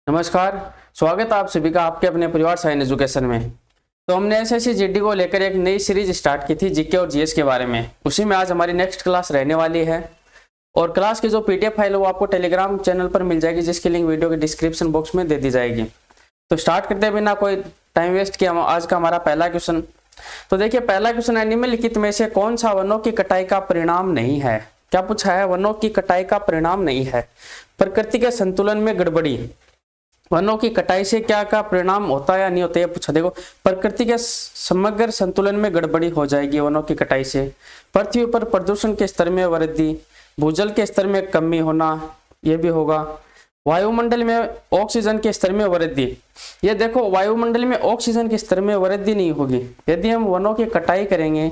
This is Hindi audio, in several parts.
नमस्कार। स्वागत है आप सभी का आपके अपने परिवार साइन एजुकेशन में। तो हमने एसएससी जीडी को लेकर एक नई सीरीज स्टार्ट की थी जीके और जीएस के बारे में। उसी में आज हमारी नेक्स्ट क्लास रहने वाली है और क्लास की जो पीडीएफ फाइल है वो आपको टेलीग्राम चैनल पर मिल जाएगी, जिसकी लिंक वीडियो के डिस्क्रिप्शन बॉक्स में दे दी जाएगी। तो स्टार्ट करते बिना कोई टाइम वेस्ट किया आज का हमारा पहला क्वेश्चन। तो देखिए, पहला क्वेश्चन है, निम्नलिखित में से कौन सा वनों की कटाई का परिणाम नहीं है। क्या पूछा है? वनों की कटाई का परिणाम नहीं है। प्रकृति के संतुलन में गड़बड़ी, वनों की कटाई से क्या क्या परिणाम होता है या नहीं होता है पूछा। देखो, प्रकृति के समग्र संतुलन में गड़बड़ी हो जाएगी वनों की कटाई से। पृथ्वी पर प्रदूषण के स्तर में वृद्धि, भूजल के स्तर में कमी होना, यह भी होगा। वायुमंडल में ऑक्सीजन के स्तर में वृद्धि, ये देखो वायुमंडल में ऑक्सीजन के स्तर में वृद्धि नहीं होगी। यदि हम वनों की कटाई करेंगे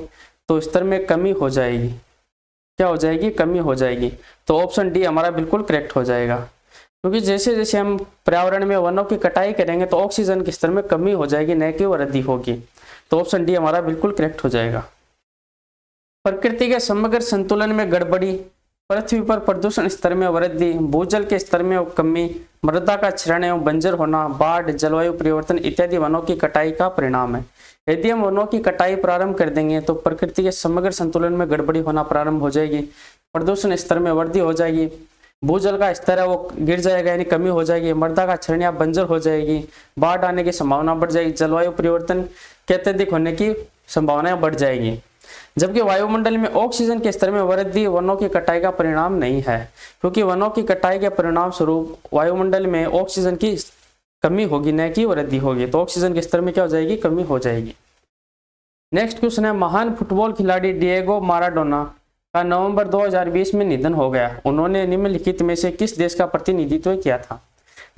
तो स्तर में कमी हो जाएगी। क्या हो जाएगी? कमी हो जाएगी। तो ऑप्शन डी हमारा बिल्कुल करेक्ट हो जाएगा, क्योंकि जैसे जैसे हम पर्यावरण में वनों की कटाई करेंगे तो ऑक्सीजन के स्तर में कमी हो जाएगी, न कि वृद्धि होगी। तो ऑप्शन डी हमारा बिल्कुल करेक्ट हो जाएगा। प्रकृति के समग्र संतुलन में गड़बड़ी, पृथ्वी पर प्रदूषण स्तर में वृद्धि, भूजल के स्तर में कमी, मृदा का क्षरण एवं बंजर होना, बाढ़, जलवायु परिवर्तन इत्यादि वनों की कटाई का परिणाम है। यदि हम वनों की कटाई प्रारंभ कर देंगे तो प्रकृति के समग्र संतुलन में गड़बड़ी होना प्रारंभ हो जाएगी, प्रदूषण स्तर में वृद्धि हो जाएगी, भूजल का स्तर है वो गिर जाएगा यानी कमी हो जाएगी, मृदा का क्षरण या बंजर हो जाएगी, बाढ़ आने की संभावना बढ़ जाएगी, जलवायु परिवर्तन के अत्यधिक होने की संभावनाएं बढ़ जाएगी। जबकि वायुमंडल में ऑक्सीजन के स्तर में वृद्धि वनों की कटाई का परिणाम नहीं है, क्योंकि वनों की कटाई के परिणाम स्वरूप वायुमंडल में ऑक्सीजन की कमी होगी, न कि वृद्धि होगी। तो ऑक्सीजन के स्तर में क्या हो जाएगी? कमी हो जाएगी। नेक्स्ट क्वेश्चन है, महान फुटबॉल खिलाड़ी डिएगो माराडोना का नवंबर 2020 में निधन हो गया। उन्होंने निम्नलिखित में से किस देश का प्रतिनिधित्व किया था?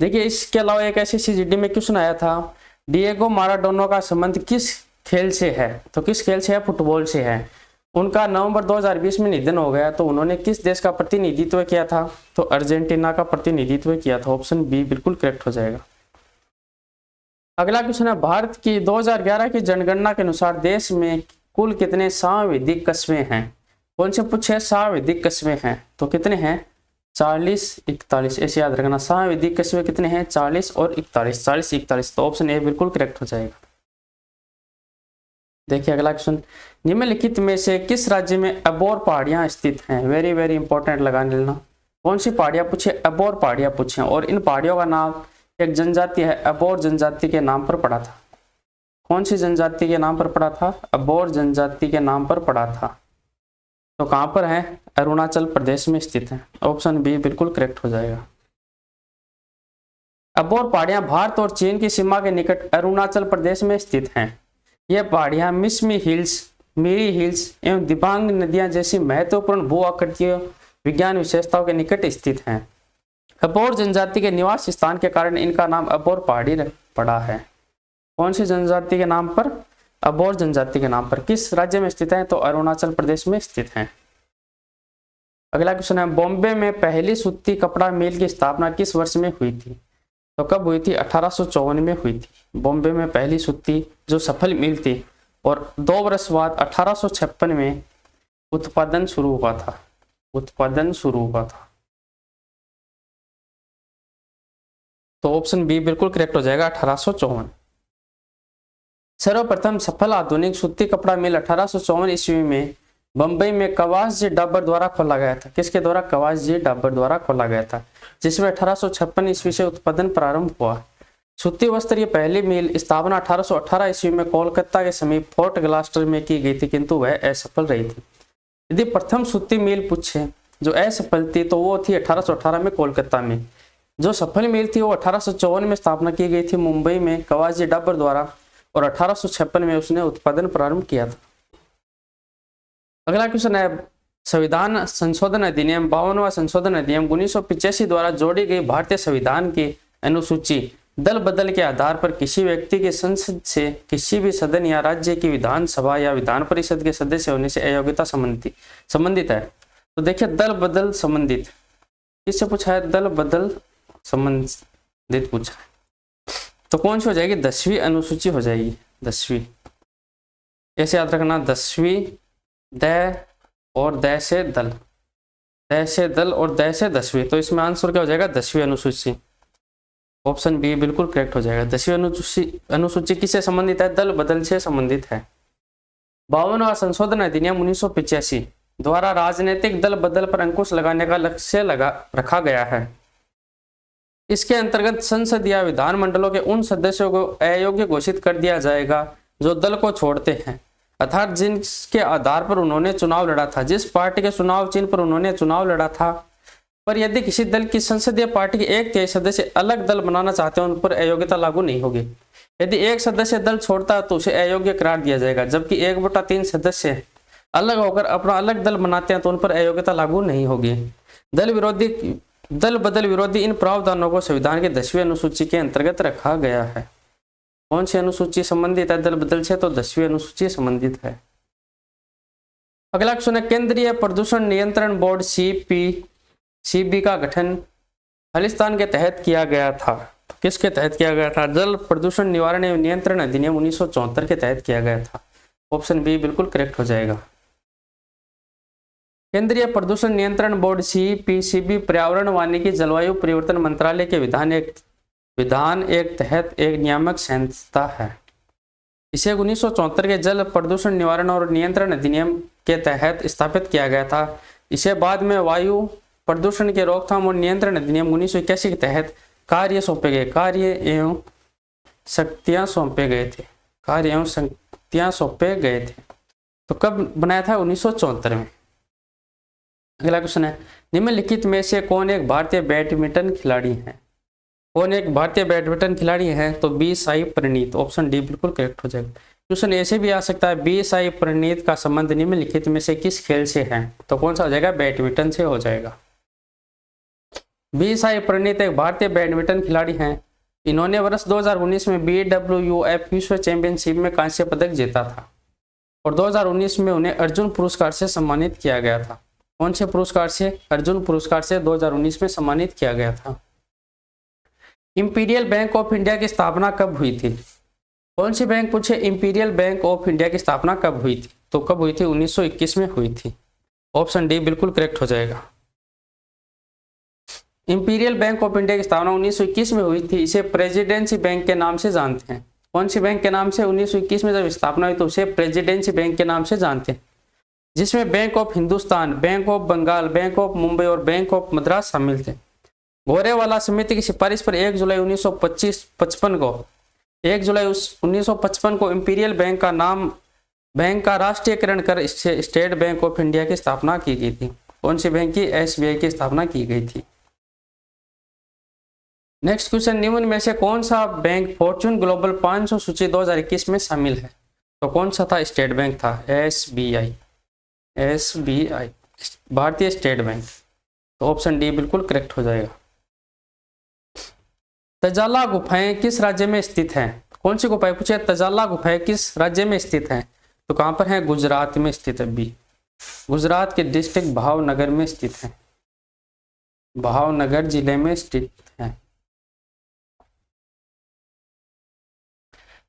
देखिए, इसके अलावा एक एसएससी जीडी में क्वेश्चन आया था, डिएगो माराडोना का संबंध किस खेल से है? तो किस खेल से है? फुटबॉल से है। उनका नवंबर 2020 में निधन हो गया, तो उन्होंने किस देश का प्रतिनिधित्व किया था? तो अर्जेंटीना का प्रतिनिधित्व किया था। ऑप्शन बी बिल्कुल करेक्ट हो जाएगा। अगला क्वेश्चन है, भारत की 2011 की जनगणना के अनुसार देश में कुल कितने सांविधिक कस्बे हैं? कौन से पूछे? सांविधिक कस्बे हैं। तो कितने हैं? 40, 41, ऐसे याद रखना। सांविधिक कस्बे कितने हैं? 40 और 41, 40, 41। तो ऑप्शन ए बिल्कुल करेक्ट हो जाएगा। देखिए अगला क्वेश्चन, निम्नलिखित में से किस राज्य में अबोर पहाड़ियां स्थित हैं? वेरी वेरी इंपॉर्टेंट लगा लेना। कौन सी पहाड़ियां पूछे? अबोर पहाड़ियां पूछे। और इन पहाड़ियों का नाम एक जनजाति है, अबोर जनजाति के नाम पर पड़ा था। कौन सी जनजाति के नाम पर पड़ा था? अबोर जनजाति के नाम पर पड़ा था। तो कहां पर है? अरुणाचल प्रदेश में स्थित है। ऑप्शन बी बिल्कुल करेक्ट हो जाएगा। अबोर पहाड़ियां भारत और चीन की सीमा के निकट अरुणाचल प्रदेश में स्थित हैं। यह पहाड़ियां मिसमी हिल्स, मिरी हिल्स एवं दिबांग नदियां जैसी महत्वपूर्ण भू आकृतियों विज्ञान विशेषताओं के निकट स्थित हैं। अबोर जनजाति के निवास स्थान के कारण इनका नाम अबोर पहाड़ी पड़ा है। कौन सी जनजाति के नाम पर? अबोर जनजाति के नाम पर। किस राज्य में स्थित है? तो अरुणाचल प्रदेश में स्थित है। अगला क्वेश्चन है, बॉम्बे में पहली सूती कपड़ा मिल की स्थापना किस वर्ष में हुई थी? तो कब हुई थी? 1854 में हुई थी। बॉम्बे में पहली सूती जो सफल मिल थी, और 2 वर्ष बाद 1856 में उत्पादन शुरू हुआ था। उत्पादन शुरू हुआ था। तो ऑप्शन बी बिल्कुल करेक्ट हो जाएगा, 1854। सर्वप्रथम सफल आधुनिक सूती कपड़ा मिल 1854 ईस्वी में बंबई में कवासजी डाबर द्वारा खोला गया था। किसके द्वारा? कवासजी डाबर द्वारा खोला गया था, जिसमें 1856 ईस्वी से उत्पादन प्रारंभ हुआ। सूती वस्त्र की पहली मिल स्थापना 1818 ईस्वी में कोलकाता के समीप फोर्ट ग्लास्टर में की गई थी, किंतु वह असफल रही थी। यदि प्रथम सूती मिल पूछे जो असफल थी तो वो थी 1818 में कोलकाता में। जो सफल मिल थी वो 1854 में स्थापना की गई थी मुंबई में कवासजी डाबर द्वारा, और 1856 में उसने उत्पादन प्रारंभ किया था। अगला क्वेश्चन है, संविधान संशोधन अधिनियम 52वां संशोधन अधिनियम 1985 द्वारा जोड़ी गई भारतीय संविधान की अनुसूची दल बदल के आधार पर किसी व्यक्ति की संसद से किसी भी सदन या राज्य की विधानसभा या विधान परिषद के सदस्य होने से अयोग्यता संबंधित है। तो देखिए, दल बदल संबंधित किससे पूछा है? दल बदल संबंधित पूछा है। तो कौन सी हो जाएगी? 10वीं अनुसूची हो जाएगी। 10वीं, ऐसे याद रखना, 10वीं द और द से दल, द से दल और द से 10वीं। तो इसमें आंसर क्या हो जाएगा? 10वीं अनुसूची। ऑप्शन बी बिल्कुल करेक्ट हो जाएगा। 10वीं अनुसूची किससे संबंधित है? दल बदल से संबंधित है। 52वां संशोधन अधिनियम 1985 द्वारा राजनीतिक दल बदल पर अंकुश लगाने का लक्ष्य रखा गया है। इसके अंतर्गत संसद या विधानमंडलों के उन सदस्यों को अयोग्य घोषित कर दिया जाएगा जो दल को छोड़ते हैं, अर्थात जिसके आधार पर उन्होंने चुनाव लड़ा था, जिस पार्टी के चुनाव चिन्ह पर उन्होंने चुनाव लड़ा था। पर यदि किसी दल की संसदीय पार्टी के 1/3 सदस्य अलग दल बनाना चाहते हैं, उन पर अयोग्यता लागू नहीं होगी। यदि एक सदस्य दल छोड़ता है तो उसे अयोग्य करार दिया जाएगा, जबकि 1/3 सदस्य अलग होकर अपना अलग दल बनाते हैं तो उन पर अयोग्यता लागू नहीं होगी। दल बदल विरोधी इन प्रावधानों को संविधान की 10वीं अनुसूची के अंतर्गत रखा गया है। कौन सी अनुसूची संबंधित है दल बदल से? तो 10वीं अनुसूची संबंधित है। अगला क्वेश्चन है, केंद्रीय प्रदूषण नियंत्रण बोर्ड CPCB का गठन खालिस्तान के तहत किया गया था। किसके तहत किया गया था? जल प्रदूषण निवारण एवं नियंत्रण अधिनियम 1974 के तहत किया गया था। ऑप्शन बी बिल्कुल करेक्ट हो जाएगा। केंद्रीय प्रदूषण नियंत्रण बोर्ड CPCB पर्यावरण, वानिकी, जलवायु परिवर्तन मंत्रालय के विधान एक तहत एक नियामक संस्था है। इसे 1974 के जल प्रदूषण निवारण और नियंत्रण अधिनियम के तहत स्थापित किया गया था। इसे बाद में वायु प्रदूषण के रोकथाम और नियंत्रण अधिनियम 1981 के तहत कार्य एवं शक्तियां सौंपे गए थे। तो कब बनाया था? 1974 में। अगला क्वेश्चन है, निम्नलिखित में से कौन एक भारतीय बैडमिंटन खिलाड़ी है? कौन एक भारतीय बैडमिंटन खिलाड़ी है? तो B Sai Praneeth. Option D बिल्कुल करेक्ट हो जाएगा। क्वेश्चन ऐसे भी आ सकता है, बी साई प्रणीत का संबंध निम्नलिखित में से किस खेल से है? तो कौन सा हो जाएगा? बैडमिंटन से हो जाएगा। बी साई प्रणीत एक भारतीय बैडमिंटन खिलाड़ी हैं। इन्होंने वर्ष 2019 में BWF विश्व चैंपियनशिप में कांस्य पदक जीता था और 2019 में उन्हें अर्जुन पुरस्कार से सम्मानित किया गया था। कौन से पुरस्कार से? अर्जुन पुरस्कार से 2019 में सम्मानित किया गया था। इंपीरियल बैंक ऑफ इंडिया की स्थापना कब हुई थी? कौन सी बैंक पूछे? इंपीरियल बैंक ऑफ इंडिया की स्थापना कब हुई थी? तो कब हुई थी? 1921 में हुई थी। ऑप्शन डी बिल्कुल करेक्ट हो जाएगा। इंपीरियल बैंक ऑफ इंडिया की स्थापना 1921 में हुई थी। इसे प्रेसिडेंसी बैंक के नाम से जानते हैं। कौन सी बैंक के नाम से? 1921 में जब स्थापना हुई तो उसे प्रेसिडेंसी बैंक के नाम से जानते हैं, जिसमें bank of Hindustan, bank of Bengal, bank of Mumbai और बैंक ऑफ मद्रास शामिल थे। घोरेवाला समिति की सिफारिश पर 1 जुलाई 1955 को इंपीरियल बैंक का राष्ट्रीयकरण कर स्टेट बैंक ऑफ इंडिया की स्थापना की गई थी। कौन सी बैंक की? SBI की स्थापना की गई थी। नेक्स्ट क्वेश्चन, निम्न में से कौन सा बैंक फॉर्च्यून ग्लोबल 500 सूची 2021 में शामिल है? तो कौन सा था? स्टेट बैंक था। SBI भारतीय स्टेट बैंक। तो ऑप्शन डी बिल्कुल करेक्ट हो जाएगा। तजाला गुफाएं किस राज्य में स्थित हैं? कौन सी गुफाएं पूछे? तजाला गुफाएं किस राज्य में स्थित हैं? तो कहां पर है? गुजरात में स्थित है। बी गुजरात के डिस्ट्रिक्ट भावनगर में स्थित है। भावनगर जिले में स्थित है।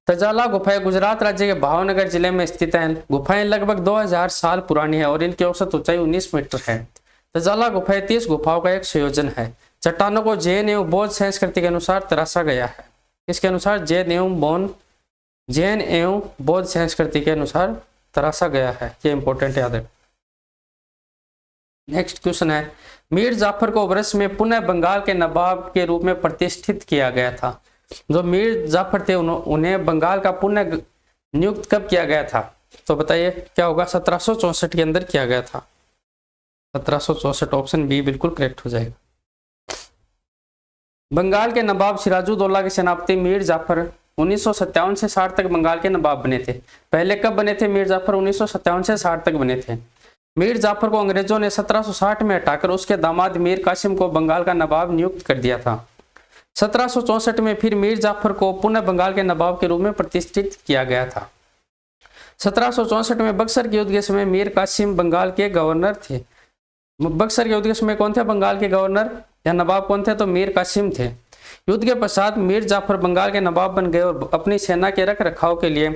तजाला गुफाएं गुजरात राज्य के भावनगर जिले में स्थित हैं। गुफाएं लगभग 2000 साल पुरानी है और इनकी औसत ऊंचाई 19 मीटर है। तजाला गुफाएं 30 गुफाओं का एक संयोजन है। चट्टानों को जैन एवं बौद्ध संस्कृति के अनुसार तराशा गया है। इसके अनुसार जैन एवं बौद्ध संस्कृति के अनुसार तराशा गया है। ये इंपॉर्टेंट याद है। नेक्स्ट क्वेश्चन है, मीर जाफर को वर्ष में पुनः बंगाल के नवाब के रूप में प्रतिष्ठित किया गया था। जो मीर जाफर थे उन्हें बंगाल का पुनः नियुक्त कब किया गया था? तो बताइए क्या होगा? 1764 के अंदर किया गया था। 1764। ऑप्शन बी बिल्कुल करेक्ट हो जाएगा। बंगाल के नवाब सिराजुद्दौला के सेनापति मीर जाफर 1957 से 60 तक बंगाल के नवाब बने थे। पहले कब बने थे मीर जाफर? 1957 से 60 तक बने थे। मीर जाफर को अंग्रेजों ने 1760 में हटाकर उसके दामाद मीर कासिम को बंगाल का नवाब नियुक्त कर दिया था। 1764 में फिर मीर जाफर को पुनः बंगाल के नवाब के रूप में प्रतिष्ठित किया गया था। 1764 में बक्सर के युद्ध के समय मीर कासिम बंगाल के गवर्नर थे। बक्सर के युद्ध के समय कौन थे बंगाल के गवर्नर या नवाब? कौन थे? तो मीर कासिम थे। युद्ध के पश्चात मीर जाफर बंगाल के नवाब बन गए और अपनी सेना के रख रखाव के लिए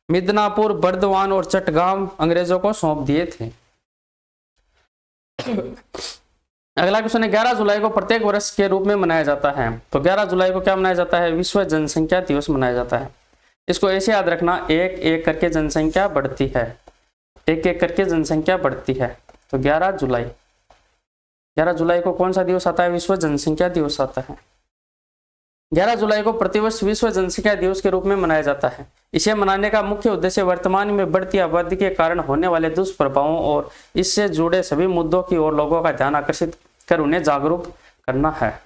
मिदनापुर, बर्दवान और चटगांव अंग्रेजों को सौंप दिए थे। अगला क्वेश्चन है 11 जुलाई को प्रत्येक वर्ष के रूप में मनाया जाता है। तो 11 जुलाई को क्या मनाया जाता है? विश्व जनसंख्या दिवस मनाया जाता है। इसको ऐसे याद रखना, एक एक करके जनसंख्या बढ़ती है, एक एक करके जनसंख्या बढ़ती है। तो 11 जुलाई को कौन सा दिवस आता है? विश्व जनसंख्या दिवस आता है। 11 जुलाई को प्रतिवर्ष विश्व जनसंख्या दिवस के रूप में मनाया जाता है। इसे मनाने का मुख्य उद्देश्य वर्तमान में बढ़ती आबादी के कारण होने वाले दुष्प्रभावों और इससे जुड़े सभी मुद्दों की ओर लोगों का ध्यान आकर्षित कर उन्हें जागरूक करना है।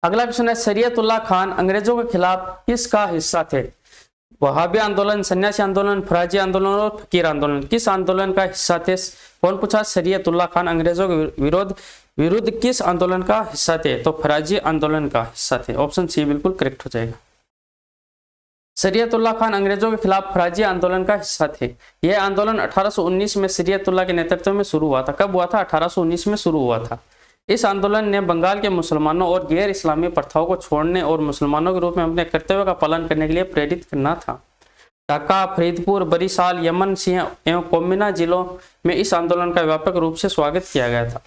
अगला क्वेश्चन है शरीयतुल्लाह खान अंग्रेजों के खिलाफ किसका हिस्सा थे? वहाबी आंदोलन, सन्यासी आंदोलन, फराजी आंदोलन और फकीर आंदोलन, किस आंदोलन का हिस्सा थे? कौन पूछा? शरीयतुल्लाह खान अंग्रेजों के विरुद्ध किस आंदोलन का हिस्सा थे? तो फराजी आंदोलन का हिस्सा थे। ऑप्शन सी बिल्कुल करेक्ट हो जाएगा। शरीयतुल्लाह खान अंग्रेजों के खिलाफ फराजी आंदोलन का हिस्सा थे। यह आंदोलन 1819 में शरीयतुल्लाह के नेतृत्व में शुरू हुआ था। कब हुआ था? 1819 में शुरू हुआ था। इस आंदोलन ने बंगाल के मुसलमानों और गैर इस्लामी प्रथाओं को छोड़ने और मुसलमानों के रूप में अपने कर्तव्य का पालन करने के लिए प्रेरित करना था। ढाका, फरीदपुर, बरिशाल, यमन, सिंह एवं कोमिना जिलों में इस आंदोलन का व्यापक रूप से स्वागत किया गया था।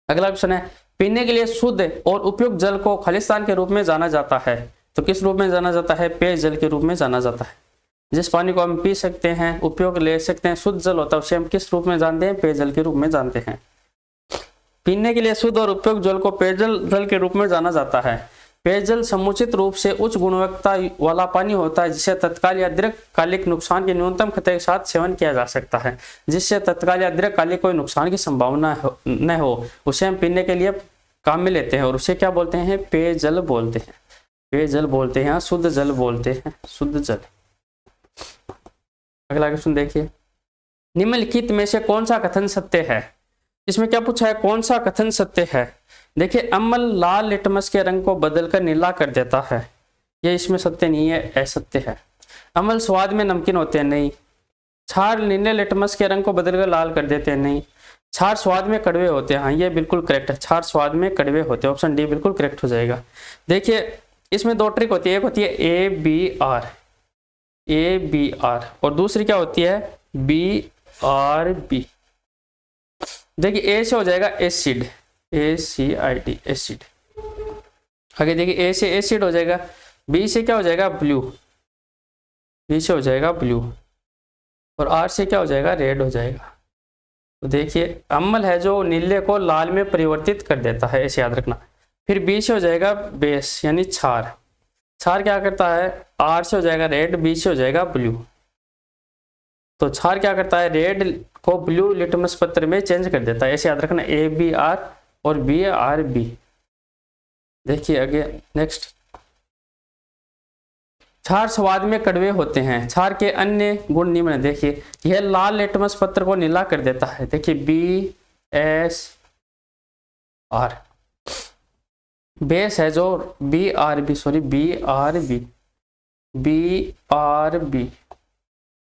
अगला क्वेश्चन है पीने के लिए शुद्ध और उपयुक्त जल को खालिस्तान के रूप में जाना जाता है। तो किस रूप में जाना जाता है? पेयजल के रूप में जाना जाता है। जिस पानी को हम पी सकते हैं, उपयोग ले सकते हैं, शुद्ध जल होता है, उसे हम किस रूप में जानते हैं? पेयजल के रूप में जानते हैं। पीने के लिए शुद्ध और उपयुक्त जल को पेयजल जल के रूप में जाना जाता है। पेयजल समुचित रूप से उच्च गुणवत्ता वाला पानी होता है जिसे तत्काल या दीर्घकालिक नुकसान के न्यूनतम खतरे के साथ सेवन किया जा सकता है। जिससे तत्काल या दीर्घकालिक कोई नुकसान की संभावना न हो उसे हम पीने के लिए काम में लेते हैं और उसे क्या बोलते हैं? पेयजल बोलते हैं। पेयजल बोलते हैं, शुद्ध जल बोलते हैं, शुद्ध जल। अगला क्वेश्चन देखिए, निम्नलिखित में से कौन सा कथन सत्य है? इसमें क्या पूछा है? कौन सा कथन सत्य है? देखिए, अम्ल लाल लिटमस के रंग को बदलकर नीला कर देता है, ये इसमें सत्य नहीं है, असत्य है। अम्ल स्वाद में नमकीन होते हैं, नहीं। क्षार नीले लिटमस के रंग को बदलकर लाल कर देते हैं, नहीं। क्षार स्वाद में कड़वे होते हैं, हाँ ये बिल्कुल करेक्ट है, क्षार स्वाद में कड़वे होते हैं। ऑप्शन डी बिल्कुल करेक्ट हो जाएगा। देखिए, इसमें दो ट्रिक होती है, एक होती है ए बी आर और दूसरी क्या होती है? BRB। देखिए, ए से हो जाएगा एसिड, ACID एसिड। आगे देखिए, ए से एसिड हो जाएगा, बी से क्या हो जाएगा? ब्लू, बी से हो जाएगा ब्लू और आर से क्या हो जाएगा? रेड हो जाएगा। तो देखिए, अम्ल है जो नीले को लाल में परिवर्तित कर देता है, ऐसे याद रखना। फिर बी से हो जाएगा बेस यानी क्षार, क्षार क्या करता है? आर से हो जाएगा रेड, बी से हो जाएगा ब्लू। तो क्षार क्या करता है? रेड को ब्लू लिटमस पत्र में चेंज कर देता है, ऐसे याद रखना, ABR और BRB। देखिए आगे नेक्स्ट, क्षार स्वाद में कड़वे होते हैं। क्षार के अन्य गुण निम्न, देखिए यह लाल लिटमस पत्र को नीला कर देता है, देखिए BSR। बेस है जो BRB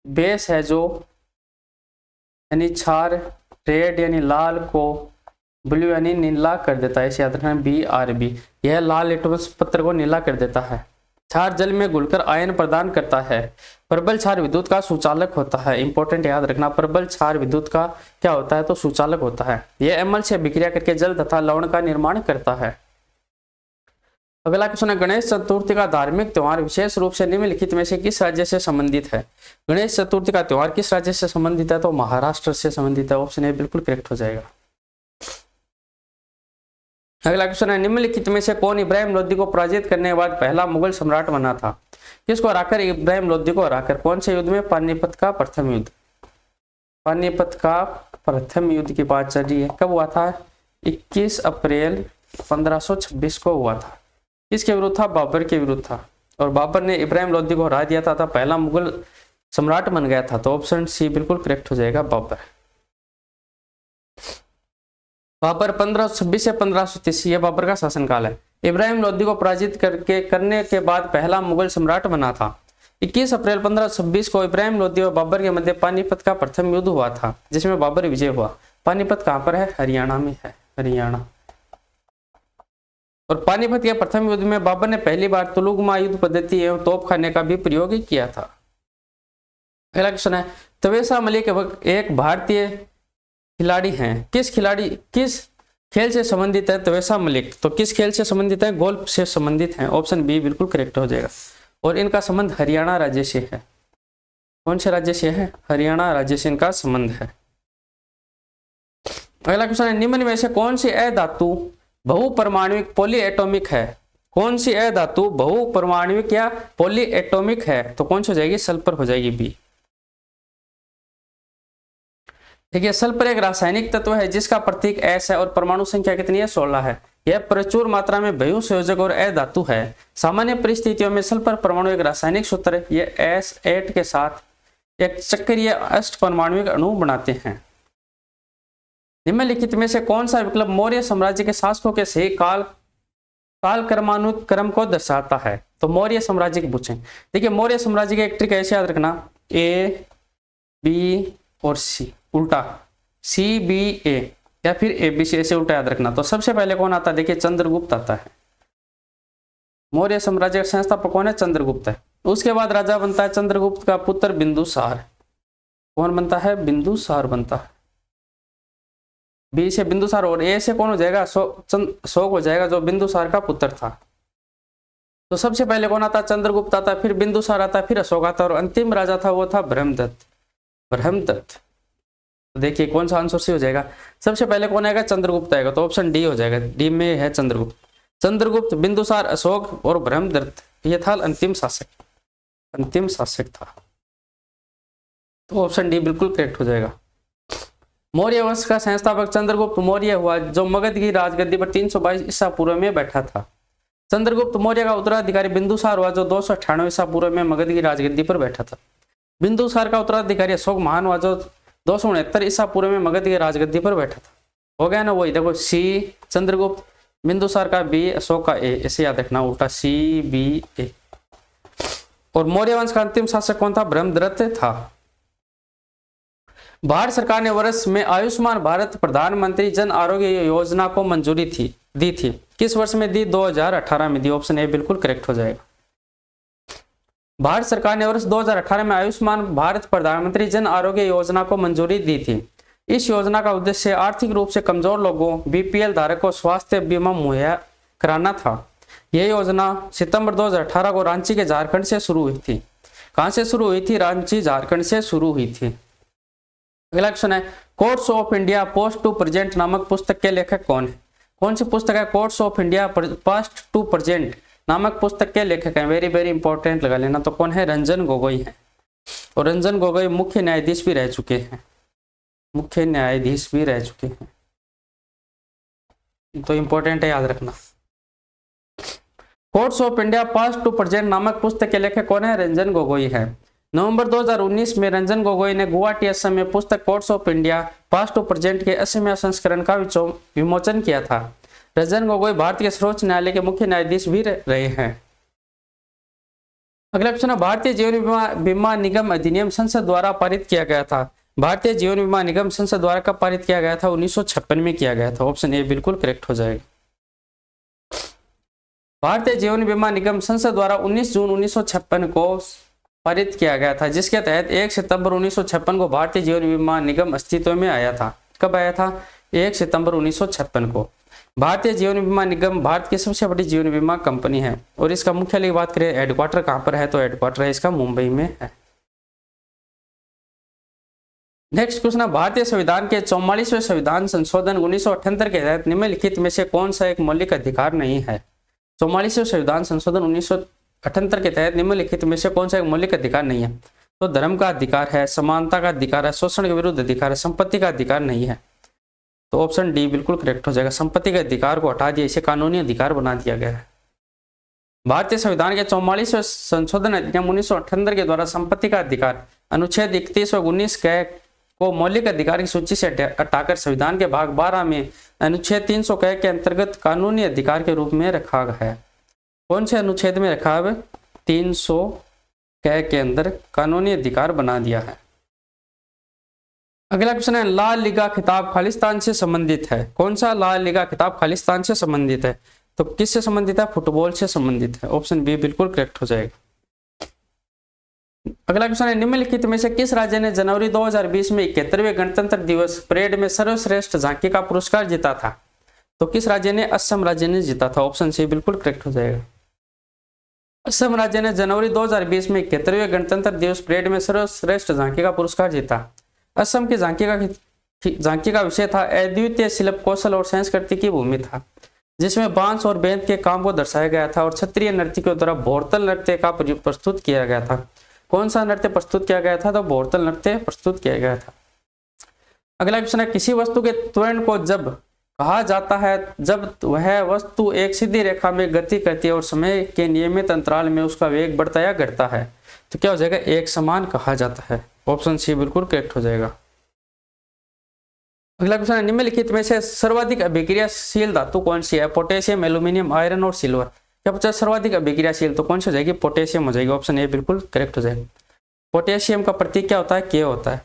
बेस है जो यानी क्षार रेड यानी लाल को ब्लू यानी नीला कर देता है, इसे याद रखना BRB। यह लाल लिटमस पत्र को नीला कर देता है। क्षार जल में घुलकर आयन प्रदान करता है। प्रबल क्षार विद्युत का सुचालक होता है, इंपॉर्टेंट याद रखना, प्रबल क्षार विद्युत का क्या होता है? तो सुचालक होता है। यह अम्ल से विक्रिया करके जल तथा लवण का निर्माण करता है। अगला क्वेश्चन है, गणेश चतुर्थी का धार्मिक त्योहार विशेष रूप से निम्नलिखित में से किस राज्य से संबंधित है? गणेश चतुर्थी का त्योहार किस राज्य से संबंधित है? तो महाराष्ट्र से संबंधित है। ऑप्शन ए बिल्कुल करेक्ट हो जाएगा। अगला क्वेश्चन है, निम्नलिखित में से कौन इब्राहिम लोदी को पराजित करने के बाद पहला मुगल सम्राट बना था? किसको हराकर? इब्राहिम लोदी को हराकर। कौन से युद्ध में? पानीपत का प्रथम युद्ध। पानीपत का प्रथम युद्ध की बात चल रही है, कब हुआ था? 21 अप्रैल 1526 को हुआ था। किसके विरुद्ध था? बाबर के विरुद्ध था और बाबर ने इब्राहिम लोदी को हरा दिया था, पहला मुगल सम्राट बन गया था। तो ऑप्शन सी बिल्कुल करेक्ट हो जाएगा, बाबर। बाबर 1526 से 1530 ये बाबर का शासनकाल है। इब्राहिम लोदी को पराजित करने के बाद पहला मुगल सम्राट बना था। 21 अप्रैल 1526 को इब्राहिम लोदी और बाबर के मध्य पानीपत का प्रथम युद्ध हुआ था, जिसमें बाबर विजय हुआ। पानीपत कहाँ पर है? हरियाणा में है, हरियाणा। और पानीपत के प्रथम युद्ध में बाबर ने पहली बार तुलुगमा युद्ध पद्धति एवं तोपखाने का भी प्रयोग किया था। अगला क्वेश्चन है, तवेसा मलिक एक भारतीय खिलाड़ी हैं, किस खेल से संबंधित है? तवेशा मलिक। तो किस खेल से संबंधित है? गोल्फ से संबंधित है। ऑप्शन बी बिल्कुल करेक्ट हो जाएगा। और इनका संबंध हरियाणा राज्य से है। कौन से राज्य से है? हरियाणा राज्य से इनका संबंध है। अगला क्वेश्चन है, निम्न में से कौन सी अधातु बहुपरमाणुविक पॉलीएटॉमिक है? कौन सी अधातु बहुपरमाणुविक या पॉलीएटॉमिक है? तो कौन सी हो जाएगी? सल्फर हो जाएगी, बी। देखिए, सल्फर एक रासायनिक तत्व है जिसका प्रतीक S है और परमाणु संख्या कितनी है? 16 है। यह प्रचुर मात्रा में बहु संयोजक और अधातु है। सामान्य परिस्थितियों में सल्फर परमाणु एक रासायनिक सूत्र है। यह S8 के साथ एक चक्रीय अष्टपरमाणुविक अणु बनाते हैं। निम्नलिखित में से कौन सा विकल्प मौर्य साम्राज्य के शासकों के सही काल क्रमानुक्रम को दर्शाता है? तो मौर्य साम्राज्य के पूछें। देखिए, मौर्य साम्राज्य के एक ट्रिक ऐसे याद रखना, A, B और C उल्टा, CBA या फिर ABC ऐसे उल्टा याद रखना। तो सबसे पहले कौन आता है? देखिए, चंद्रगुप्त आता है। मौर्य साम्राज्य का संस्थापक कौन है? चंद्रगुप्त है। उसके बाद राजा बनता है चंद्रगुप्त का पुत्र बिंदुसार। कौन बनता है? बिंदुसार बनता है। बी से बिंदुसार और ए से कौन हो जाएगा? अशोक हो जाएगा, जो बिंदुसार का पुत्र था। तो सबसे पहले कौन आता? चंद्रगुप्त आता, फिर बिंदुसार आता, फिर अशोक आता, और अंतिम राजा था वो था ब्रह्मदत्त। तो देखिए कौन सा आंसर सी हो जाएगा? सबसे पहले कौन आएगा? चंद्रगुप्त आएगा। तो ऑप्शन डी हो जाएगा। डी में है चंद्रगुप्त, बिंदुसार, अशोक और ब्रह्मदत्त। ये था अंतिम शासक था। तो ऑप्शन डी बिल्कुल करेक्ट हो जाएगा। मौर्य वंश का संस्थापक चंद्रगुप्त मौर्य हुआ, जो मगध की राजगद्दी पर 322 ईसा पूर्व में बैठा था। चंद्रगुप्त मौर्य का उत्तराधिकारी बिंदुसार हुआ, जो 298 ईसा पूर्व में मगध की राजगद्दी पर बैठा था। बिंदुसार का उत्तराधिकारी अशोक महान हुआ, जो 269 ईसा पूर्व में मगध की राजगद्दी पर बैठा था। हो गया ना? वही देखो, सी चंद्रगुप्त, बिंदुसार का बी, अशोक का ए, ऐसे याद रखना उल्टा, CBA। और मौर्य वंश का अंतिम शासक कौन था? ब्रह्मदत्त था। भारत सरकार ने वर्ष में आयुष्मान भारत प्रधानमंत्री जन आरोग्य योजना को मंजूरी दी थी। किस वर्ष में दी? 2018 में दी। ऑप्शन ए बिल्कुल करेक्ट हो जाएगा। भारत सरकार ने वर्ष 2018 में आयुष्मान भारत प्रधानमंत्री जन आरोग्य योजना को मंजूरी दी थी। इस योजना का उद्देश्य आर्थिक रूप से कमजोर लोगों, BPL धारक को स्वास्थ्य बीमा मुहैया कराना था। यह योजना सितंबर 2018 को रांची के झारखंड से शुरू हुई थी। कहां से शुरू हुई थी? रांची झारखंड से शुरू हुई थी। अगला क्वेश्चन है, courts of India post to present नामक पुस्तक के लेखक कौन है? कौन सी पुस्तक है? Courts of India past to present नामक पुस्तक के लेखक हैं। वेरी वेरी इंपॉर्टेंट लगा लेना। तो कौन है? रंजन गोगोई है। और रंजन गोगोई मुख्य न्यायाधीश भी रह चुके हैं। तो इंपॉर्टेंट है, याद रखना। Courts of India past to present नामक पुस्तक के लेखक कौन है? रंजन गोगोई है। नवंबर 2019 में रंजन गोगोई ने गुवाहाटी असम में पुस्तक courts of India past to present के 80वें संस्करण का विमोचन किया था। रंजन गोगोई भारत के सर्वोच्च न्यायालय के मुख्य न्यायाधीश भी रहे हैं। अगला क्वेश्चन है, भारतीय जीवन बीमा निगम अधिनियम संसद द्वारा पारित किया गया था। भारतीय जीवन बीमा निगम संसद द्वारा कब पारित किया गया था? 1956 में किया गया था। ऑप्शन ए बिल्कुल करेक्ट हो जाएगा। भारतीय जीवन बीमा निगम संसद द्वारा 19 जून 1956 को पारित किया गया था, जिसके तहत 1 सितंबर 1956 को भारतीय जीवन बीमा निगम अस्तित्व में आया था। कब आया था? 1 सितंबर 1956 को। भारतीय जीवन बीमा निगम भारत की सबसे बड़ी जीवन बीमा कंपनी है। और इसका मुख्यालय की बात करें, हेडक्वार्टर कहां पर है? तो हेडक्वार्टर है इसका मुंबई में है। नेक्स्ट क्वेश्चन है, भारतीय संविधान के 44वें संविधान संशोधन 1978 के तहत निम्नलिखित में से कौन सा एक मौलिक अधिकार नहीं है? 44वें संविधान संशोधन 1978 के तहत निम्नलिखित में से कौन सा एक मौलिक अधिकार नहीं है? तो धर्म का अधिकार है, समानता का अधिकार है, शोषण के विरुद्ध अधिकार है, संपत्ति का अधिकार नहीं है। तो ऑप्शन डी बिल्कुल करेक्ट हो जाएगा। संपत्ति के अधिकार को हटा दिया, इसे कानूनी अधिकार बना दिया गया है। भारतीय संविधान के 44वें संशोधन अधिनियम 1978 के द्वारा संपत्ति का अधिकार अनुच्छेद 31 और 19 को मौलिक अधिकार की सूची से हटाकर संविधान के भाग 12 में अनुच्छेद 300 के अंतर्गत कानूनी अधिकार के रूप में रखा गया है। कौन से अनुच्छेद में रखा है? 300 के अंदर कानूनी अधिकार बना दिया है। अगला क्वेश्चन है, लाल लीगा खिताब खालिस्तान से संबंधित है। कौन सा लाल लीगा खिताब खालिस्तान से संबंधित है? तो किससे संबंधित है? फुटबॉल से संबंधित है। ऑप्शन बी बिल्कुल करेक्ट हो जाएगा। अगला क्वेश्चन है, निम्नलिखित में से किस राज्य ने जनवरी 2020 में 71वें गणतंत्र दिवस परेड में सर्वश्रेष्ठ झांकी का पुरस्कार जीता था? तो किस राज्य ने? असम राज्य ने जीता था। ऑप्शन सी बिल्कुल करेक्ट हो जाएगा। असम राज्य ने जनवरी 2020 में 71वें गणतंत्र दिवस परेड में सर्वश्रेष्ठ झांकी का पुरस्कार जीता। असम की झांकी का विषय था अद्वितीय शिल्प कौशल और संस्कृति की भूमि था, जिसमें बांस और बेंत के काम को दर्शाया गया था और क्षत्रिय नर्तकियों द्वारा भोरतल नृत्य का प्रस्तुत किया गया था। कौन सा नृत्य प्रस्तुत किया गया था? तो भोरतल नृत्य प्रस्तुत किया गया था। अगला क्वेश्चन है, किसी वस्तु के त्वरण को जब कहा जाता है जब वह वस्तु एक सीधी रेखा में गति करती है और समय के नियमित अंतराल में उसका वेग बढ़ता या घटता है, तो क्या हो जाएगा? एक समान कहा जाता है। ऑप्शन सी बिल्कुल करेक्ट हो जाएगा। अगला क्वेश्चन है, निम्नलिखित में से सर्वाधिक अभिक्रियाशील धातु कौन सी है? पोटेशियम, एल्यूमिनियम, आयरन और सिल्वर। क्या पूछा? सर्वाधिक अभिक्रियाशील, तो कौन सी हो जाएगी? पोटेशियम हो जाएगी। ऑप्शन ए बिल्कुल करेक्ट हो जाएगा। पोटेशियम का प्रतीक क्या होता है? के होता है।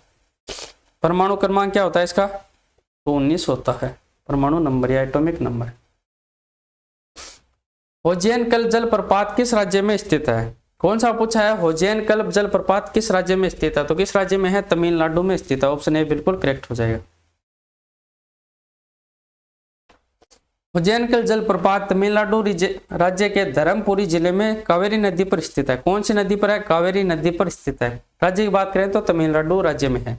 परमाणु क्रमांक क्या होता है इसका? तो 19 होता है, परमाणु नंबर या एटॉमिक नंबर। होजियनकल जलप्रपात किस राज्य में स्थित है? कौन सा पूछा है? होजियनकल जलप्रपात किस राज्य में स्थित है? तो किस राज्य में है? तमिलनाडु में स्थित है। ऑप्शन ए बिल्कुल करेक्ट हो जाएगा। होजियनकल जलप्रपात तमिलनाडु राज्य के धर्मपुरी जिले में कावेरी नदी पर स्थित है। कौन सी नदी पर है? कावेरी नदी पर स्थित है। राज्य की बात करें तो तमिलनाडु राज्य में है।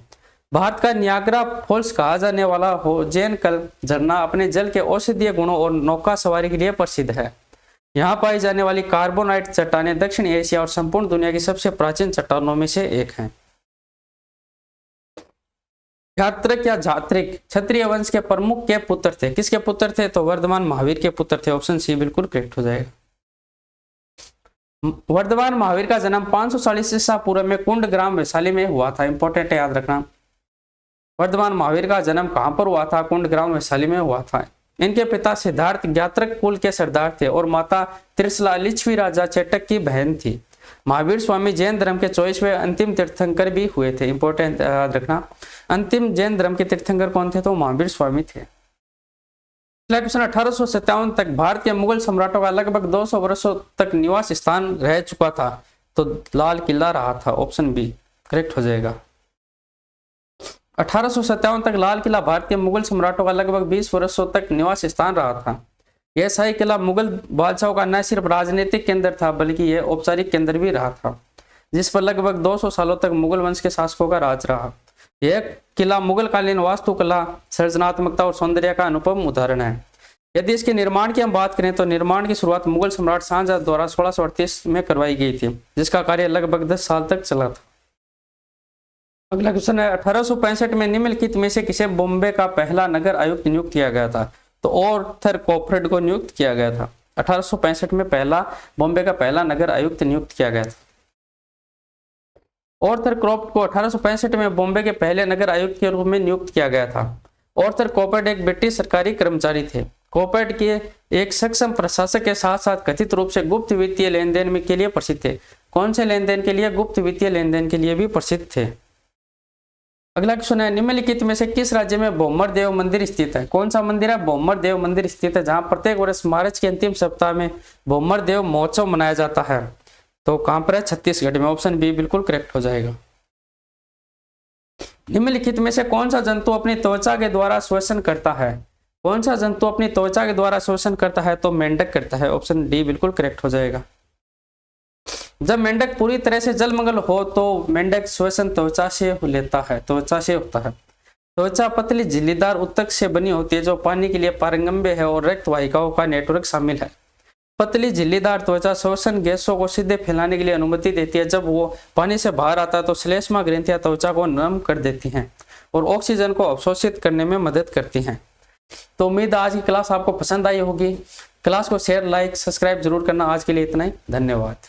भारत का नियाग्रा फॉल्स कहा जाने वाला होजियनकल झरना अपने जल के औषधीय गुणों और नौका सवारी के लिए प्रसिद्ध है। यहाँ पाई जाने वाली कार्बोनाइट चट्टानें दक्षिण एशिया और संपूर्ण दुनिया की सबसे प्राचीन चट्टानों में से एक हैं। यात्रक या जात्रिक क्षत्रिय वंश के प्रमुख के पुत्र थे। किसके पुत्र थे? तो वर्धमान महावीर के पुत्र थे। ऑप्शन सी बिल्कुल करेक्ट हो जाएगा। वर्धमान महावीर का जन्म 540 ईसा पूर्व में कुंड ग्राम वैशाली में हुआ था। इंपॉर्टेंट है, याद रखना। वर्धमान महावीर का जन्म कहां पर हुआ था? कुंड ग्राम वैशाली में हुआ था। इनके पिता सिद्धार्थ ज्ञात्रक कुल के सरदार थे और माता त्रिशला लिच्छवी राजा चेटक की बहन थी। महावीर स्वामी जैन धर्म के 24वें अंतिम तीर्थंकर भी हुए थे। इंपॉर्टेंट याद रखना। अंतिम जैन धर्म के तीर्थंकर कौन थे? तो महावीर स्वामी थे। क्वेश्चन 1857 तक भारत के मुगल सम्राटों का लगभग 200 वर्षों तक निवास स्थान रह चुका था, तो लाल किला रहा था। ऑप्शन बी करेक्ट हो जाएगा। 1857 तक लाल किला भारत के मुगल सम्राटों का लगभग 20 वर्षों तक निवास स्थान रहा था। यह शाही किला मुगल बादशाहों का न सिर्फ राजनीतिक केंद्र था बल्कि यह औपचारिक केंद्र भी रहा था, जिस पर लगभग 200 सालों तक मुगल वंश के शासकों का राज रहा। यह किला मुगल कालीन वास्तुकला, सृजनात्मकता और सौंदर्य का अनुपम उदाहरण है। यदि इसके निर्माण की हम बात करें तो निर्माण की शुरुआत मुगल सम्राट शाहजहां द्वारा 1638 में करवाई गई थी, जिसका कार्य लगभग 10 साल तक चला था। अगला क्वेश्चन है, 1865 में निम्नलिखित में से किसे बॉम्बे का पहला नगर आयुक्त नियुक्त किया गया था? तो ऑर्थर कॉपरेड को नियुक्त किया गया था। 1865 में बॉम्बे का पहला नगर आयुक्त नियुक्त किया गया था। ऑर्थर क्रॉफ्ट को 1865 में बॉम्बे के पहले नगर आयुक्त के रूप में नियुक्त किया गया था। ऑर्थर कॉपरेड एक ब्रिटिश सरकारी कर्मचारी थे। कॉपरेड के एक सक्षम प्रशासक के साथ साथ कथित रूप से गुप्त वित्तीय लेन देन के लिए प्रसिद्ध थे। कौन से लेन देन के लिए? गुप्त वित्तीय लेन देन के लिए भी प्रसिद्ध थे। अगला क्वेश्चन है, निम्नलिखित में से किस राज्य में भोमर देव मंदिर स्थित है? कौन सा मंदिर है? भोमर देव मंदिर स्थित है, जहां प्रत्येक वर्ष मार्च के अंतिम सप्ताह में भोमर देव महोत्सव मनाया जाता है। तो कहां पर है? छत्तीसगढ़ में। ऑप्शन बी बिल्कुल करेक्ट हो जाएगा। निम्नलिखित में से कौन सा जंतु अपनी त्वचा के द्वारा श्वसन करता है? कौन सा जंतु अपनी त्वचा के द्वारा श्वसन करता है? तो मेंढक करता है। ऑप्शन डी बिल्कुल करेक्ट हो जाएगा। जब मेंढक पूरी तरह से जलमग्न हो तो मेंढक श्वसन त्वचा से लेता है, त्वचा से होता है। त्वचा पतली झिल्लीदार उत्तक से बनी होती है जो पानी के लिए पारंगम्य है और रक्त वाहिकाओं का नेटवर्क शामिल है। पतली झिल्लीदार त्वचा श्वसन गैसों को सीधे फैलाने के लिए अनुमति देती है। जब वो पानी से बाहर आता है तो श्लेष्मा ग्रंथियां त्वचा को नरम कर देती हैं और ऑक्सीजन को अवशोषित करने में मदद करती हैं। तो उम्मीद आज की क्लास आपको पसंद आई होगी। क्लास को शेयर, लाइक, सब्सक्राइब जरूर करना। आज के लिए इतना ही, धन्यवाद।